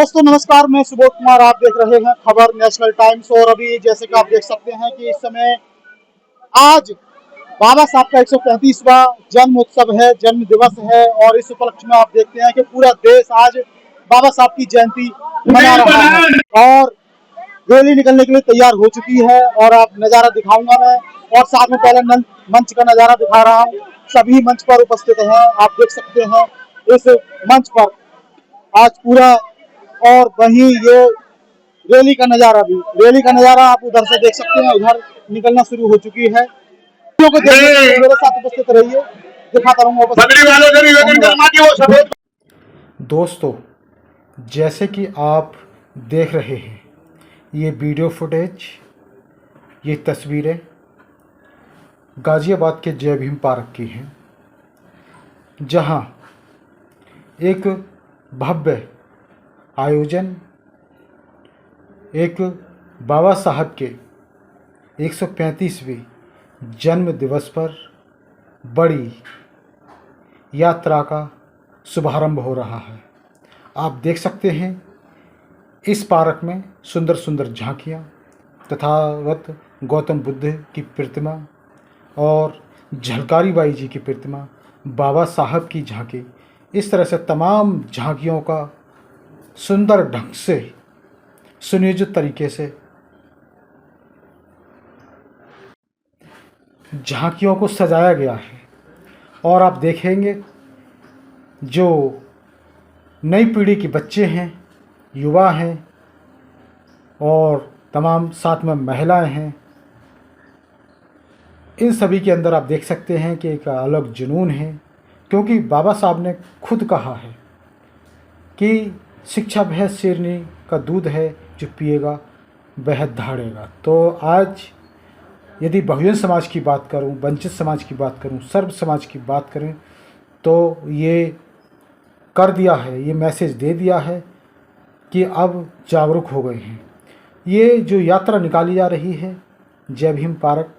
दोस्तों नमस्कार, मैं सुबोध कुमार। आप देख रहे हैं खबर नेशनल टाइम्स। और अभी जैसे कि आप देख सकते हैं कि इस समय आज बाबा साहब का 135वां जन्म उत्सव है, जन्म दिवस है। और इस उपलक्ष्य में आप देखते हैं कि पूरा देश आज बाबा साहब की जयंती मना रहा है और रैली निकलने के लिए तैयार हो चुकी है। और आप नजारा दिखाऊंगा मैं, और साथ में पहले मंच का नजारा दिखा रहा हूँ। सभी मंच पर उपस्थित हैं, आप देख सकते हैं इस मंच पर आज पूरा। और वहीं ये रैली का नजारा आप उधर से देख सकते हैं, उधर निकलना शुरू हो चुकी है। वीडियो को देखने के लिए मेरे साथ उपस्थित रहिए, दिखाता रहूंगा। दोस्तों, जैसे कि आप देख रहे हैं, ये वीडियो फुटेज, ये तस्वीरें गाज़ियाबाद के जय भीम पार्क की हैं, जहां एक भव्य आयोजन एक बाबा साहब के 135वें जन्म दिवस पर बड़ी यात्रा का शुभारंभ हो रहा है। आप देख सकते हैं इस पार्क में सुंदर सुंदर झांकियाँ, तथागत गौतम बुद्ध की प्रतिमा और झलकारी बाई जी की प्रतिमा, बाबा साहब की झांकी, इस तरह से तमाम झांकियों का सुंदर ढंग से सुनियोजित तरीके से झांकियों को सजाया गया है। और आप देखेंगे जो नई पीढ़ी के बच्चे हैं, युवा हैं और तमाम साथ में महिलाएं हैं, इन सभी के अंदर आप देख सकते हैं कि एक अलग जुनून है, क्योंकि बाबा साहब ने खुद कहा है कि शिक्षा वह शेरनी का दूध है, जो पिएगा वह धाड़ेगा। तो आज यदि बहुजन समाज की बात करूं, वंचित समाज की बात करूं, सर्व समाज की बात करें, तो ये कर दिया है, ये मैसेज दे दिया है कि अब जागरूक हो गए हैं। ये जो यात्रा निकाली जा रही है, जय भीम पार्क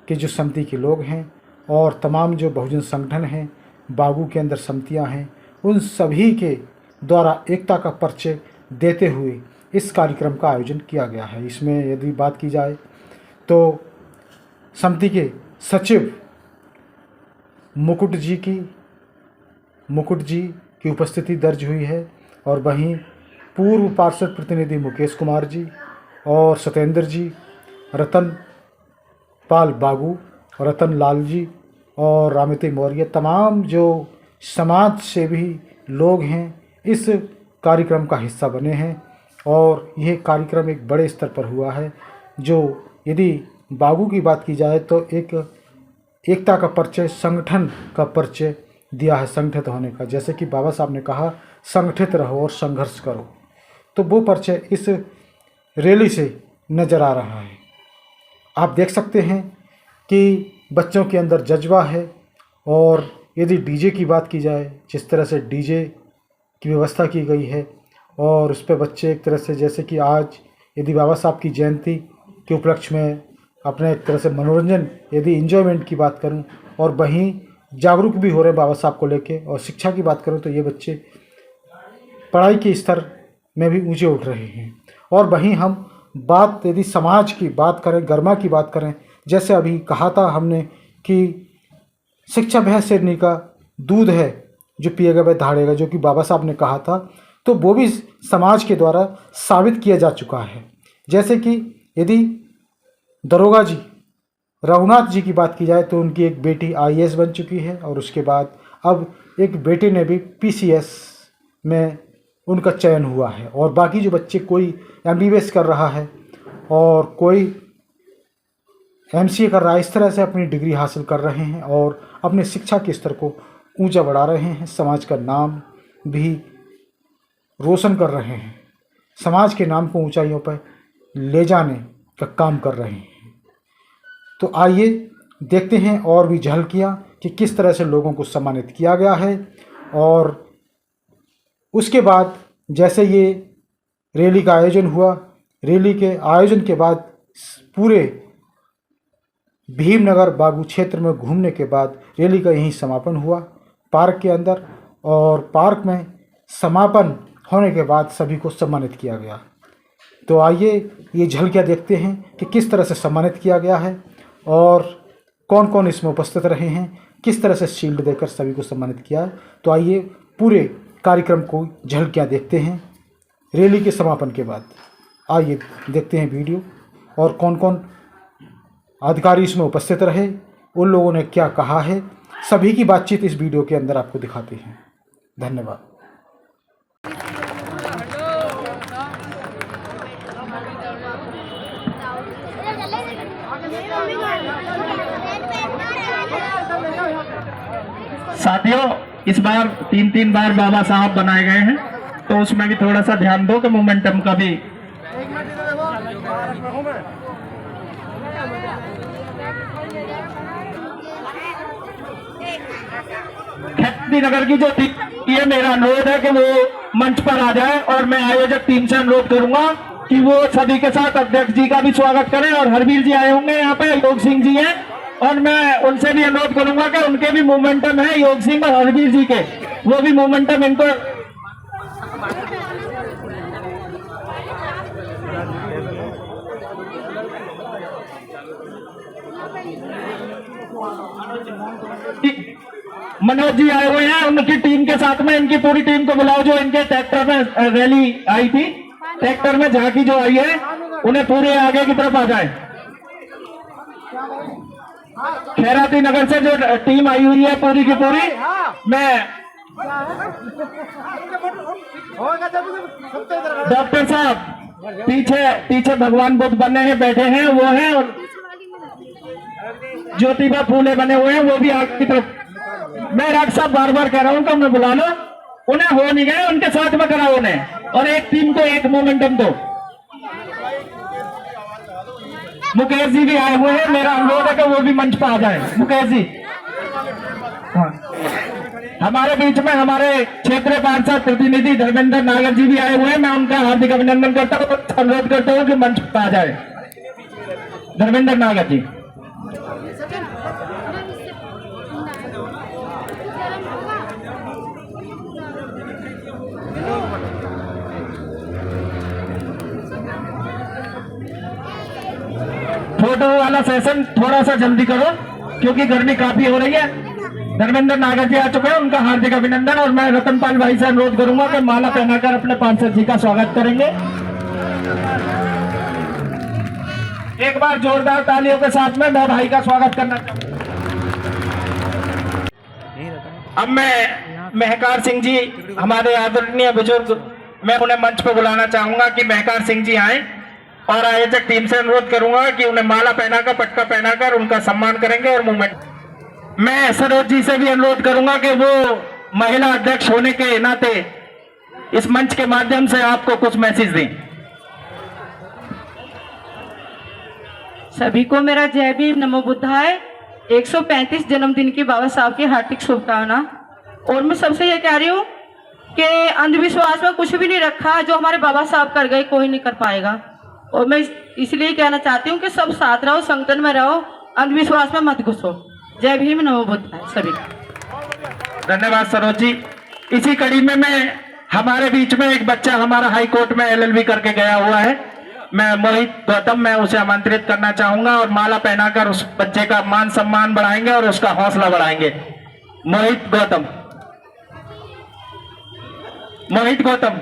के जो समिति के लोग हैं और तमाम जो बहुजन संगठन हैं, बागू के अंदर समितियां हैं, उन सभी के द्वारा एकता का परिचय देते हुए इस कार्यक्रम का आयोजन किया गया है। इसमें यदि बात की जाए तो समिति के सचिव मुकुट जी की उपस्थिति दर्ज हुई है, और वहीं पूर्व पार्षद प्रतिनिधि मुकेश कुमार जी और सत्येंद्र जी, रतन पाल बागू, रतन लाल जी और रामती मौर्य, तमाम जो समाज सेवी लोग हैं इस कार्यक्रम का हिस्सा बने हैं। और यह कार्यक्रम एक बड़े स्तर पर हुआ है, जो यदि बागू की बात की जाए तो एक एकता का परिचय, संगठन का परिचय दिया है, संगठित होने का। जैसे कि बाबा साहब ने कहा, संगठित रहो और संघर्ष करो, तो वो परिचय इस रैली से नज़र आ रहा है। आप देख सकते हैं कि बच्चों के अंदर जज्बा है। और यदि डीजे की बात की जाए, जिस तरह से डीजे की व्यवस्था की गई है और उस पर बच्चे एक तरह से, जैसे कि आज यदि बाबा साहब की जयंती के उपलक्ष्य में अपने एक तरह से मनोरंजन, यदि इन्जॉयमेंट की बात करूं, और वहीं जागरूक भी हो रहे हैं बाबा साहब को लेके। और शिक्षा की बात करूं तो ये बच्चे पढ़ाई के स्तर में भी ऊंचे उठ रहे हैं। और वहीं हम बात यदि समाज की बात करें, गर्मा की बात करें, जैसे अभी कहा था हमने कि शिक्षा वह शेरनी का दूध है, जो पिएगा वह धाड़ेगा, जो कि बाबा साहब ने कहा था, तो वो भी समाज के द्वारा साबित किया जा चुका है। जैसे कि यदि दरोगा जी रघुनाथ जी की बात की जाए तो उनकी एक बेटी आईएएस बन चुकी है, और उसके बाद अब एक बेटे ने भी पीसीएस में उनका चयन हुआ है। और बाकी जो बच्चे, कोई एमबीबीएस कर रहा है और कोई एमसीए कर रहा है, इस तरह से अपनी डिग्री हासिल कर रहे हैं और अपने शिक्षा के स्तर को ऊंचा बढ़ा रहे हैं, समाज का नाम भी रोशन कर रहे हैं, समाज के नाम को ऊंचाइयों पर ले जाने का काम कर रहे हैं। तो आइए देखते हैं और भी झलकियाँ कि किस तरह से लोगों को सम्मानित किया गया है। और उसके बाद जैसे ये रैली का आयोजन हुआ, रैली के आयोजन के बाद पूरे भीमनगर बागू क्षेत्र में घूमने के बाद रैली का यहीं समापन हुआ पार्क के अंदर। और पार्क में समापन होने के बाद सभी को सम्मानित किया गया। तो आइए ये झलकियाँ देखते हैं कि किस तरह से सम्मानित किया गया है और कौन कौन इसमें उपस्थित रहे हैं, किस तरह से शील्ड देकर सभी को सम्मानित किया। तो आइए पूरे कार्यक्रम को झलकियाँ देखते हैं रैली के समापन के बाद। आइए देखते हैं वीडियो और कौन कौन अधिकारी इसमें उपस्थित रहे, उन लोगों ने क्या कहा है, सभी की बातचीत इस वीडियो के अंदर आपको दिखाते हैं। धन्यवाद। साथियों, इस बार 3 बार बाबा साहब बनाए गए हैं, तो उसमें भी थोड़ा सा ध्यान दो कि मोमेंटम का भी। ख्याति नगर की जो ये मेरा अनुरोध है कि वो मंच पर आ जाए और मैं आयोजक टीम से अनुरोध करूंगा कि वो सभी के साथ अध्यक्ष जी का भी स्वागत करें। और हरवीर जी आए होंगे यहाँ पे, योग सिंह जी हैं, और मैं उनसे भी अनुरोध करूंगा कि उनके भी मोमेंटम है, योग सिंह और हरवीर जी के, वो भी मोमेंटम इनको। मनोज जी आए हुए हैं, उनकी टीम के साथ में इनकी पूरी टीम को बुलाओ जो इनके ट्रैक्टर में रैली आई थी, ट्रैक्टर में झांकी जो आई है, उन्हें पूरे आगे की तरफ आ जाए। खैराती नगर से जो टीम आई हुई है पूरी की पूरी, मैं डॉक्टर साहब पीछे भगवान बुद्ध बने हैं, बैठे हैं, वो हैं, और ज्योतिबा फूले बने हुए हैं, वो भी आगे की तरफ। मैं डॉक्टर साहब बार बार कह रहा हूं कि उन्हें बुला लो, उन्हें हो नहीं गए, उनके साथ में कराओ उन्हें, और एक टीम को एक मोमेंटम दो। मुकेश जी भी आए हुए हैं, मेरा अनुरोध है कि वो भी मंच पर आ जाए। मुकेश जी, हाँ। हमारे बीच में हमारे क्षेत्रीय पार्षद प्रतिनिधि धर्मेंद्र नागर जी भी आए हुए हैं, मैं उनका हार्दिक अभिनंदन करता हूँ, अनुरोध करता हूँ कि मंच पर आ जाए धर्मेंद्र नागर जी। फोटो वाला सेशन थोड़ा सा जल्दी करो क्योंकि गर्मी काफी हो रही है। धर्मेंद्र नागर जी आ चुके हैं, उनका हार्दिक अभिनंदन, और मैं रतनपाल भाई से अनुरोध करूंगा कि माला पहनाकर अपने पार्षद जी का स्वागत करेंगे। एक बार जोरदार तालियों के साथ में मैं भाई का स्वागत करना चाहूंगा। अब मैं महकार सिंह जी, हमारे आदरणीय बुजुर्ग, मैं उन्हें मंच पर बुलाना चाहूंगा कि महकार सिंह जी आए, और आयोजक टीम से अनुरोध करूंगा कि उन्हें माला पहनाकर, पटका पहनाकर उनका सम्मान करेंगे। और मूवमेंट मैं सरोज जी से भी अनुरोध करूंगा कि वो महिला अध्यक्ष होने के नाते इस मंच के माध्यम से आपको कुछ मैसेज दें। सभी को मेरा जय भीम, नमो बुद्धाय। 135 जन्मदिन की बाबा साहब की हार्दिक शुभकामना। और मैं सबसे ये कह रही हूँ कि अंधविश्वास में कुछ भी नहीं रखा, जो हमारे बाबा साहब कर गए कोई नहीं कर पाएगा। और मैं इसलिए कहना चाहती हूँ कि सब साथ रहो, संगठन में रहो, अंधविश्वास में मत घुसो। जय भीम, नमो बुद्धाय सभी। धन्यवाद सरोज जी। इसी कड़ी में मैं, हमारे बीच में एक बच्चा हमारा हाई कोर्ट में LLB करके गया हुआ है, मैं मोहित गौतम, मैं उसे आमंत्रित करना चाहूंगा और माला पहनाकर उस बच्चे का मान सम्मान बढ़ाएंगे और उसका हौसला बढ़ाएंगे। मोहित गौतम, मोहित गौतम।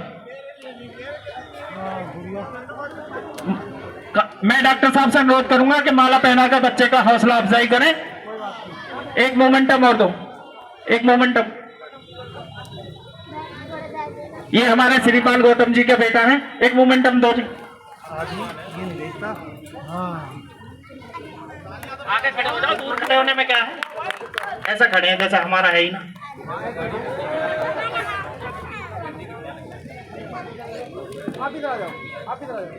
मैं डॉक्टर साहब से अनुरोध करूंगा कि माला पहनाकर बच्चे का हौसला अफजाई करें। एक मोमेंटम और दो, एक मोमेंटम। ये हमारे श्रीपाल गौतम जी का बेटा है, एक मोमेंटम दो जी। आगे खड़े हो जाओ, दूर खड़े होने में क्या है, ऐसा खड़े हैं जैसा हमारा है ही ना। आप इधर आ जाओ, आप इधर आ जाओ।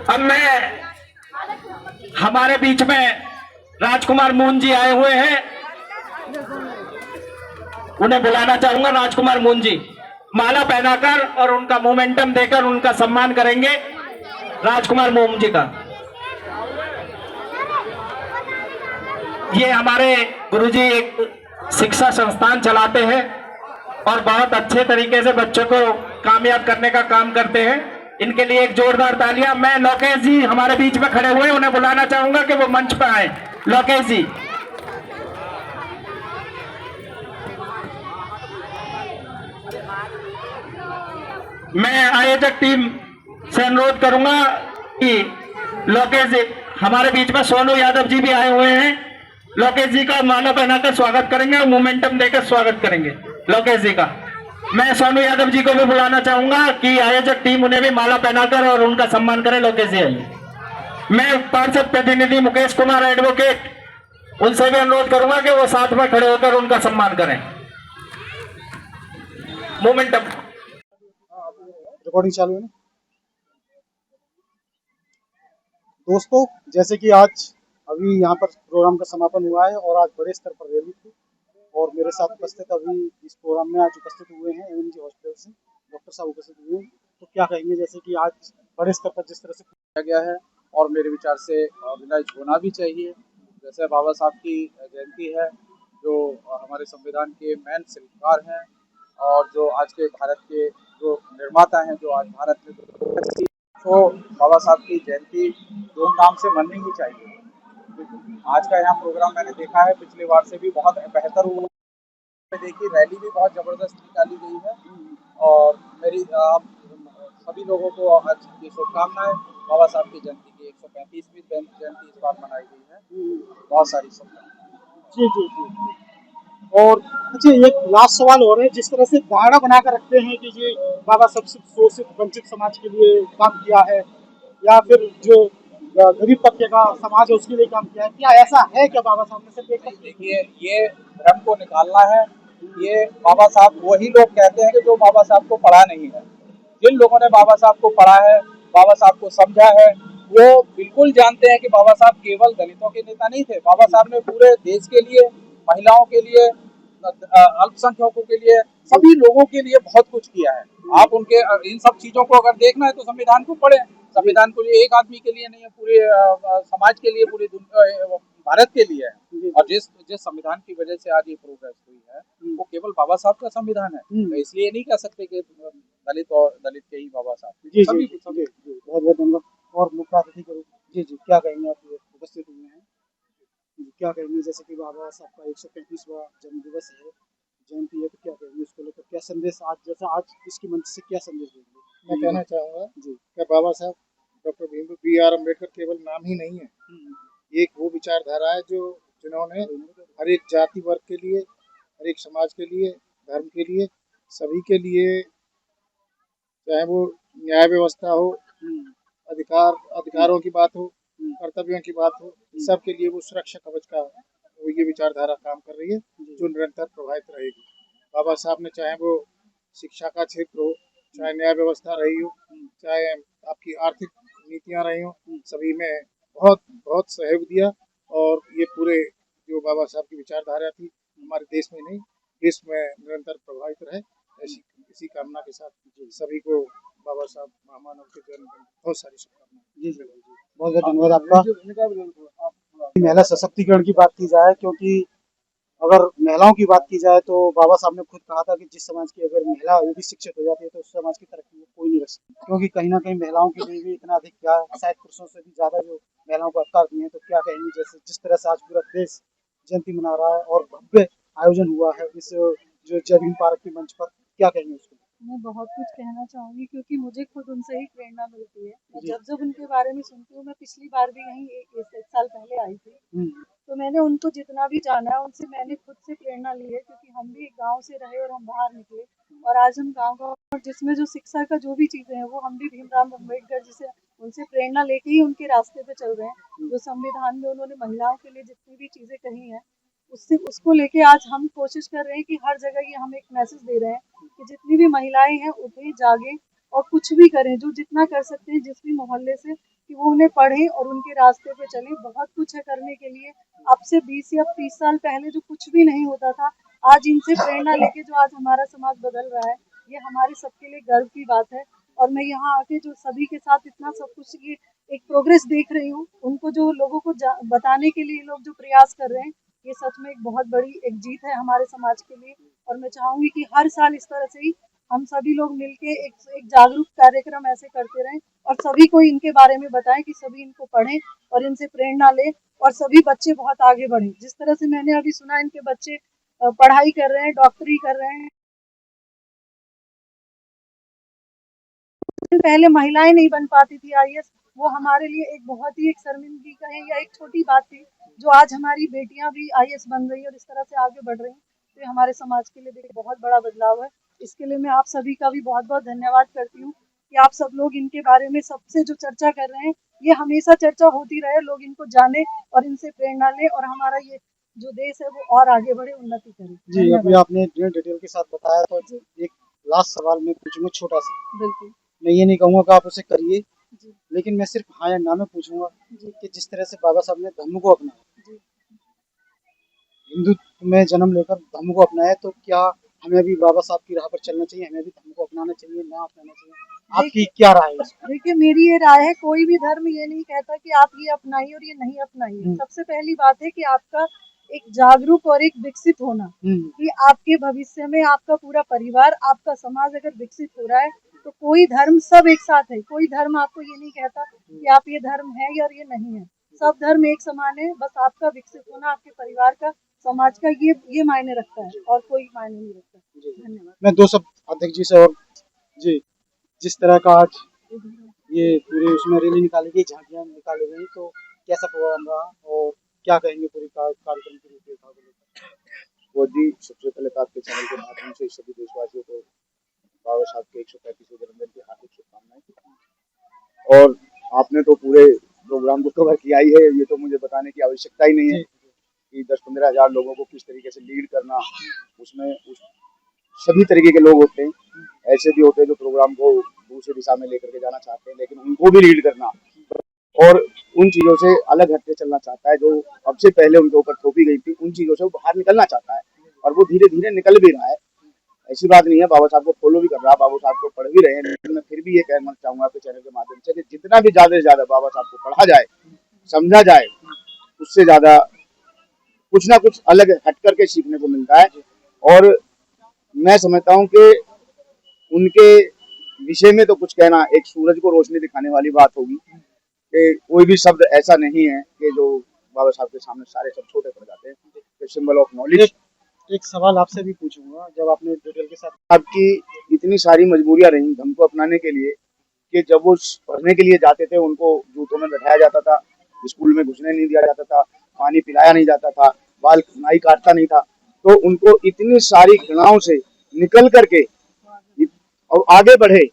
अब मैं, हमारे बीच में राजकुमार मून जी आए हुए हैं, उन्हें बुलाना चाहूंगा। राजकुमार मून जी माला पहनाकर और उनका मोमेंटम देकर उनका सम्मान करेंगे। राजकुमार मून जी का, ये हमारे गुरुजी एक शिक्षा संस्थान चलाते हैं और बहुत अच्छे तरीके से बच्चों को कामयाब करने का काम करते हैं। इनके लिए एक जोरदार तालियां। मैं लोकेश जी हमारे बीच में खड़े हुए, उन्हें बुलाना चाहूंगा कि वो मंच पर आए। लोकेश जी। मैं आयोजक टीम से अनुरोध करूंगा कि लोकेश जी, हमारे बीच में सोनू यादव जी भी आए हुए हैं, लोकेश जी का माला पहनाकर स्वागत करेंगे और मोमेंटम देकर स्वागत करेंगे लोकेश जी का। मैं सोनू यादव जी को भी बुलाना चाहूंगा कि आयोजक टीम उन्हें भी माला पहनाकर और उनका सम्मान करे। लोकेश जी आइए। मैं पार्षद प्रतिनिधि मुकेश कुमार एडवोकेट, उनसे भी अनुरोध करूंगा कि वो साथ में खड़े होकर उनका सम्मान करें। मोमेंटम। रिकॉर्डिंग चालू है ना दोस्तों? जैसे कि आज अभी यहाँ पर प्रोग्राम का समापन हुआ है और आज बड़े स्तर पर रैली थी और मेरे साथ उपस्थित अभी इस प्रोग्राम में आज उपस्थित हुए हैं एमएमजी हॉस्पिटल से डॉक्टर साहब उपस्थित हुए हैं। तो क्या कहेंगे, जैसे कि आज बड़े स्तर पर जिस तरह से किया गया है और मेरे विचार से ऑर्गेनाइज होना भी चाहिए। जैसे बाबा साहब की जयंती है, जो हमारे संविधान के मेन शिल्पकार हैं और जो आज के भारत के जो निर्माता हैं, जो आज भारत में तो बाबा साहब की जयंती धूमधाम से मननी ही चाहिए। आज का यहाँ प्रोग्राम मैंने देखा है, पिछली बार से भी बहुत बेहतर हुआ। देखिए रैली भी बहुत ज़बरदस्त निकाली गई है और मेरी सभी लोगों को आज की शुभकामनाएं। बाबा साहब की जयंती की 135वीं जयंती इस बार मनाई गई है। बहुत सारी शुभकामनाएं। जी जी जी। और अच्छा, एक लास्ट सवाल और है, जिस तरह से धारणा बनाकर रखते हैं कि ये बाबा सबसे शोषित वंचित समाज के लिए काम किया है या फिर जो गरीब तबके का समाज है उसके लिए काम किया है, क्या ऐसा है क्या बाबा साहब ने? सिर्फ एक देखिए, ये भ्रम को निकालना है। ये बाबा साहब वही लोग कहते हैं कि जो बाबा साहब को पढ़ा नहीं है। जिन लोगों ने बाबा साहब को पढ़ा है, बाबा साहब को समझा है, वो बिल्कुल जानते हैं कि बाबा साहब केवल दलितों के नेता नहीं थे। बाबा साहब ने पूरे देश के लिए, महिलाओं के लिए, अल्पसंख्यकों के लिए, सभी लोगों के लिए बहुत कुछ किया है। आप उनके इन सब चीजों को अगर देखना है तो संविधान को पढ़ें। संविधान को एक आदमी के लिए नहीं है, पूरे समाज के लिए, पूरी भारत के लिए है। और जिस जिस संविधान की वजह से आज ये प्रोग्रेस हुई है, वो केवल बाबा साहब का संविधान है। तो इसलिए नहीं कह सकते कि दलित के ही बाबा साहब। जी जी जी, बहुत बहुत धन्यवाद। और मुख्य अतिथि को जी जी क्या कहेंगे, आप उपस्थित हुए हैं, क्या कहेंगे? जैसे कि बाबा साहब का 135वां जन्म दिवस है, जयंती है, तो क्या कहेंगे उसको लेकर? क्या संदेश आज, जैसा आज इसकी मंच से क्या संदेश देंगे? मैं कहना चाहूँगा जी कि बाबा साहब डॉक्टर BR अम्बेडकर केवल नाम ही नहीं है, एक वो विचारधारा है जो जिन्होंने हर एक जाति वर्ग के लिए, हर एक समाज के लिए, धर्म के लिए, सभी के लिए, चाहे वो न्याय व्यवस्था हो, अधिकारों की बात हो, कर्तव्यों की बात हो, सबके लिए वो सुरक्षा कवच का वो ये विचारधारा काम कर रही है, जो निरंतर प्रभावित रहेगी। बाबा साहब ने, चाहे वो शिक्षा का क्षेत्र हो, चाहे न्याय व्यवस्था रही हो, चाहे आपकी आर्थिक नीतियाँ रही हो, सभी में बहुत बहुत सहयोग दिया। और ये पूरे जो बाबा साहब की विचारधारा थी, हमारे देश में नहीं, विश्व में निरंतर प्रभावित रहे, ऐसी इसी कामना के साथ सभी को बाबा साहब महामानव के जन्म दिन बहुत सारी शुभकामनाएं। जी जी जी, बहुत बहुत धन्यवाद आपका। महिला सशक्तिकरण की बात की जाए, क्योंकि अगर महिलाओं की बात की जाए तो बाबा साहब ने खुद कहा था कि जिस समाज की अगर महिला वो भी शिक्षित हो जाती है तो उस समाज की तरक्की को कोई नहीं रख सकता, क्योंकि कहीं ना कहीं महिलाओं के लिए भी इतना अधिक, क्या शायद पुरुषों से भी ज्यादा जो महिलाओं को अधिकार दिए हैं। तो क्या कहेंगे, जैसे जिस तरह से आज पूरा देश जयंती मना रहा है और भव्य आयोजन हुआ है इस जो जयभीम पार्क के मंच पर, क्या कहेंगे उसको? मैं बहुत कुछ कहना चाहूँगी क्योंकि मुझे खुद उनसे ही प्रेरणा मिलती है। मैं जब उनके बारे में सुनती हूँ, मैं पिछली बार भी यहीं एक साल पहले आई थी, तो मैंने उनको जितना भी जाना है उनसे मैंने खुद से प्रेरणा ली है, क्योंकि हम भी एक गांव से रहे और हम बाहर निकले और आज हम गांव और जिसमें जो शिक्षा का जो भी चीज़ें हैं वो हम भी भीमराव अम्बेडकर जी से उनसे प्रेरणा लेके ही उनके रास्ते पे चल रहे हैं। जो संविधान में उन्होंने महिलाओं के लिए जितनी भी चीज़ें कही हैं, उसको लेके आज हम कोशिश कर रहे हैं कि हर जगह ये हम एक मैसेज दे रहे हैं कि जितनी भी महिलाएं हैं उठे जागे और कुछ भी करें, जो जितना कर सकते हैं जिस भी मोहल्ले से, कि वो उन्हें पढ़ें और उनके रास्ते पे चलें। बहुत कुछ है करने के लिए। अब से 20 या 30 साल पहले जो कुछ भी नहीं होता था, आज इनसे प्रेरणा लेके जो आज हमारा समाज बदल रहा है, ये हमारे सबके लिए गर्व की बात है। और मैं यहाँ आके जो सभी के साथ इतना सब कुछ ये एक प्रोग्रेस देख रही हूँ, उनको जो लोगों को बताने के लिए लोग जो प्रयास कर रहे हैं, ये सच में एक बहुत बड़ी एक जीत है हमारे समाज के लिए। और मैं चाहूंगी कि हर साल इस तरह से ही हम सभी लोग मिलके एक जागरूक कार्यक्रम ऐसे करते रहें और सभी को इनके बारे में बताएं कि सभी इनको पढ़ें और इनसे प्रेरणा लें और सभी बच्चे बहुत आगे बढ़ें। जिस तरह से मैंने अभी सुना इनके बच्चे पढ़ाई कर रहे हैं, डॉक्टरी कर रहे हैं। पहले महिलाएं नहीं बन पाती थी आईएएस, वो हमारे लिए एक बहुत ही एक शर्मिंदगी का है या एक छोटी बात थी, जो आज हमारी बेटियां भी आईएएस बन रही है और इस तरह से आगे बढ़ रही हैं। तो ये हमारे समाज के लिए भी एक बहुत बड़ा बदलाव है। इसके लिए मैं आप सभी का भी बहुत बहुत धन्यवाद करती हूँ कि आप सब लोग इनके बारे में सबसे जो चर्चा कर रहे हैं, ये हमेशा चर्चा होती रहे, लोग इनको जाने और इनसे प्रेरणा लें और हमारा ये जो देश है वो और आगे बढ़े, उन्नति करे। जी, अभी आपने इतने डिटेल के साथ बताया, तो एक लास्ट सवाल मैं पूछूंगा छोटा सा। बिल्कुल मैं ये नहीं कहूँगा कि आप उसे करिए, जी लेकिन मैं सिर्फ हाँ या ना में पूछूंगा जी कि जिस तरह से बाबा साहब ने धर्म को अपनाया, जी हिंदुत्व में जन्म लेकर धर्म को अपनाया, तो क्या हमें भी बाबा साहब की राह पर चलना चाहिए? हमें भी धर्म को अपनाना चाहिए, ना अपनाना चाहिए? आपकी क्या राय है इस पर? देखिए, मेरी ये राय है, कोई भी धर्म ये नहीं कहता कि आप ये अपनाइए और ये नहीं अपनाइए। सबसे पहली बात है कि आपका एक जागरूक और एक विकसित होना, कि आपके भविष्य में आपका पूरा परिवार, आपका समाज अगर विकसित हो रहा है, तो कोई धर्म सब एक साथ है। कोई धर्म आपको ये नहीं कहता कि आप ये धर्म है या ये नहीं है। सब धर्म एक समान है, बस आपका विकसित होना, आपके परिवार का, समाज का, ये मायने रखता है और कोई मायने नहीं रखता। धन्यवाद। मैं दो शब्द अध्यक्ष जी से और जी, जिस तरह का आज ये पूरी उसमें रैली निकाली गई, झांकियां निकाली गई, तो कैसा प्रोग्राम रहा और क्या कहेंगे पूरी कार्यक्रम की रूपरेखा को लेकर? वो जी, सबसे पहले तो आपके चैनल के माध्यम से सभी देशवासियों को बाबा साहब के 135वें जन्मदिन की हार्दिक शुभकामनाएं। और आपने तो पूरे प्रोग्राम को कवर किया ही है, ये तो मुझे बताने की आवश्यकता ही नहीं है कि 10-15 हज़ार लोगों को किस तरीके से लीड करना, उसमें सभी तरीके के लोग होते हैं। ऐसे भी होते हैं जो प्रोग्राम को दूसरी दिशा में लेकर के जाना चाहते हैं, लेकिन उनको भी लीड करना और उन चीज़ों से अलग हटके चलना चाहता है, जो अब से पहले उनके ऊपर थोपी गई थी, उन चीज़ों से वो बाहर निकलना चाहता है और वो धीरे धीरे निकल भी रहा है। ऐसी बात नहीं है, बाबा साहब को फॉलो भी कर रहा है, बाबा साहब को पढ़ भी रहे हैं, लेकिन मैं फिर भी ये कहना चाहूँगा आपके चैनल के माध्यम से कि जितना भी ज़्यादा से ज़्यादा बाबा साहब को पढ़ा जाए, समझा जाए, उससे ज़्यादा कुछ ना कुछ अलग हट करके सीखने को मिलता है। और मैं समझता हूँ कि उनके विषय में तो कुछ कहना एक सूरज को रोशनी दिखाने वाली बात होगी कि कोई भी शब्द ऐसा नहीं है कि जो बाबा साहब के सामने सारे सब छोटे पड़ जाते हैं। Symbol of knowledge. एक सवाल आपसे भी पूछूंगा, जब आपने डिटेल के साथ आपकी इतनी सारी मजबूरियां रही धर्म को अपनाने के लिए कि जब वो पढ़ने के लिए जाते थे उनको जूतों में बैठाया जाता था, स्कूल में घुसने नहीं दिया जाता था, पानी पिलाया नहीं जाता था, बाल नाई काटता नहीं था, तो उनको इतनी सारी घृणाओं से निकल करके और आगे बढ़े,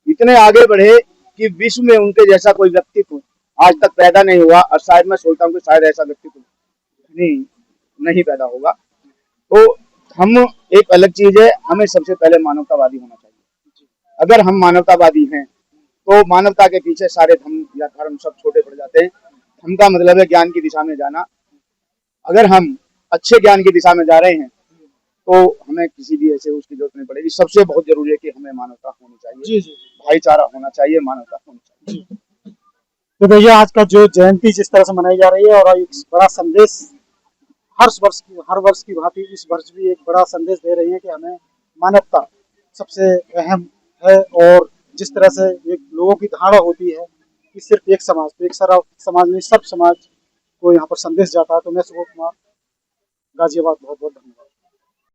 इतने आगे बढ़े कि विश्व में उनके जैसा कोई व्यक्तित्व आज तक पैदा नहीं हुआ और शायद मैं सोचता हूँ कि शायद ऐसा व्यक्तित्व नहीं पैदा होगा। तो हम एक अलग चीज है, हमें सबसे पहले मानवतावादी होना चाहिए। अगर हम मानवतावादी हैं तो मानवता के पीछे सारे धर्म या धर्म सब छोटे पड़ जाते हैं। धर्म का मतलब है ज्ञान की दिशा में जाना। अगर हम अच्छे ज्ञान की दिशा में जा रहे हैं तो हमें किसी भी ऐसे उसकी जरूरत नहीं पड़ेगी। सबसे बहुत जरूरी है कि हमें मानवता होनी चाहिए, भाईचारा होना चाहिए, मानवता होनी चाहिए। तो भैया, आज का जो जयंती जिस तरह से मनाई जा रही है और एक बड़ा संदेश हर वर्ष की भांति इस वर्ष भी एक बड़ा संदेश दे रही है कि हमें मानवता सबसे अहम है। और जिस तरह से एक लोगों की धारणा होती है कि सिर्फ एक समाज, तो एक सारा समाज में सब समाज को यहाँ पर संदेश जाता है। तो मैं सुबोध कुमार, गाजियाबाद, बहुत बहुत धन्यवाद।